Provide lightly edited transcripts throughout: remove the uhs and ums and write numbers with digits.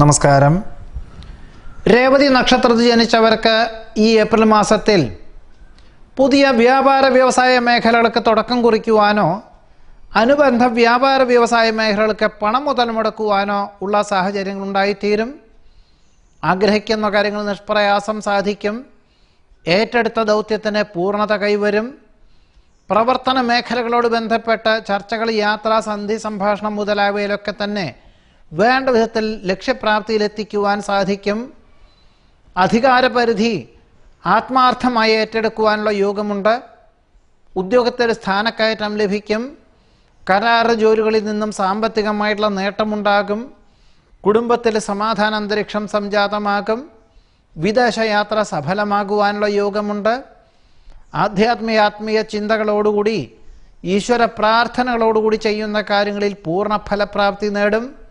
നമസ്കാരം. രേവതി നക്ഷത്രത്തിൽ ജനിച്ചവർക്ക് ഈ ഏപ്രിൽ മാസത്തിൽ പുതിയ വ്യാപാര വ്യവസായ മേഖലകൾക്ക് തുടക്കം കുറിക്കുവാനോ അനുബന്ധ വ്യാപാര വ്യവസായ മേഖലകൾക്ക് പണം മുതൽ മുടക്കുവാനോ ഉള്ള സാഹചര്യങ്ങൾ ഉണ്ടായിത്തീരും. ആഗ്രഹിക്കുന്ന കാര്യങ്ങൾ നിഷ്പ്രയാസം സാധിക്കും. ഏറ്റെടുത്ത ദൗത്യത്തിന് പൂർണ്ണത കൈവരും. പ്രവർത്തന മേഖലകളോട് ബന്ധപ്പെട്ട ചർച്ചകൾ, യാത്ര, സന്ധി സംഭാഷണം മുതലായവയിലൊക്കെ തന്നെ വേണ്ട വിധത്തിൽ ലക്ഷ്യപ്രാപ്തിയിലെത്തിക്കുവാൻ സാധിക്കും. അധികാരപരിധി ആത്മാർത്ഥമായി ഏറ്റെടുക്കുവാനുള്ള യോഗമുണ്ട്. ഉദ്യോഗത്തിൽ സ്ഥാനക്കയറ്റം ലഭിക്കും. കരാർ ജോലികളിൽ നിന്നും സാമ്പത്തികമായിട്ടുള്ള നേട്ടമുണ്ടാകും. കുടുംബത്തിൽ സമാധാന അന്തരീക്ഷം സംജാതമാകും. വിദേശയാത്ര സഫലമാകുവാനുള്ള യോഗമുണ്ട്. ആധ്യാത്മിക ചിന്തകളോടുകൂടി ഈശ്വര പ്രാർത്ഥനകളോടുകൂടി ചെയ്യുന്ന കാര്യങ്ങളിൽ പൂർണ്ണ ഫലപ്രാപ്തി നേടും.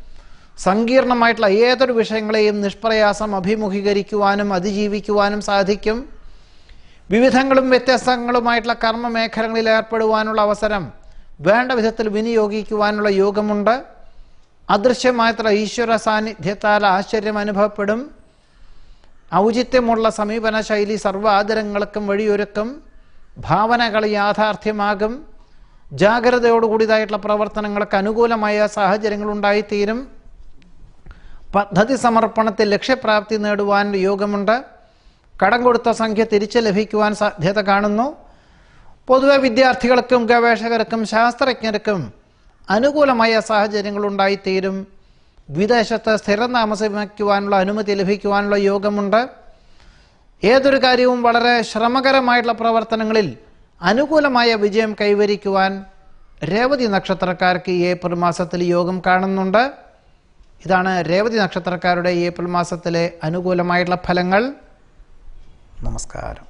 സങ്കീർണമായിട്ടുള്ള ഏതൊരു വിഷയങ്ങളെയും നിഷ്പ്രയാസം അഭിമുഖീകരിക്കുവാനും അതിജീവിക്കുവാനും സാധിക്കും. വിവിധങ്ങളും വ്യത്യസ്തങ്ങളുമായിട്ടുള്ള കർമ്മ മേഖലകളിൽ ഏർപ്പെടുവാനുള്ള അവസരം വേണ്ട വിധത്തിൽ വിനിയോഗിക്കുവാനുള്ള യോഗമുണ്ട്. അദൃശ്യമായിട്ടുള്ള ഈശ്വര സാന്നിധ്യത്താൽ ആശ്ചര്യം അനുഭവപ്പെടും. ഔചിത്യമുള്ള സമീപന ശൈലി സർവ്വ ആദരങ്ങൾക്കും വഴിയൊരുക്കും. ഭാവനകൾ യാഥാർത്ഥ്യമാകും. ജാഗ്രതയോടുകൂടിയതായിട്ടുള്ള പ്രവർത്തനങ്ങൾക്ക് അനുകൂലമായ സാഹചര്യങ്ങൾ ഉണ്ടായിത്തീരും. പദ്ധതി സമർപ്പണത്തിൽ ലക്ഷ്യപ്രാപ്തി നേടുവാൻ യോഗമുണ്ട്. കടം കൊടുത്ത സംഖ്യ തിരിച്ചു ലഭിക്കുവാൻ സാധ്യത കാണുന്നു. പൊതുവെ വിദ്യാർത്ഥികൾക്കും ഗവേഷകർക്കും ശാസ്ത്രജ്ഞർക്കും അനുകൂലമായ സാഹചര്യങ്ങൾ ഉണ്ടായിത്തീരും. വിദേശത്ത് സ്ഥിരം താമസിക്കുവാനുള്ള അനുമതി ലഭിക്കുവാനുള്ള യോഗമുണ്ട്. ഏതൊരു കാര്യവും വളരെ ശ്രമകരമായിട്ടുള്ള പ്രവർത്തനങ്ങളിൽ അനുകൂലമായ വിജയം കൈവരിക്കുവാൻ രേവതി നക്ഷത്രക്കാർക്ക് ഈ ഏപ്രിൽ മാസത്തിൽ യോഗം കാണുന്നുണ്ട്. ഇതാണ് രേവതി നക്ഷത്രക്കാരുടെ ഏപ്രിൽ മാസത്തിലെ അനുകൂലമായിട്ടുള്ള ഫലങ്ങൾ. നമസ്കാരം.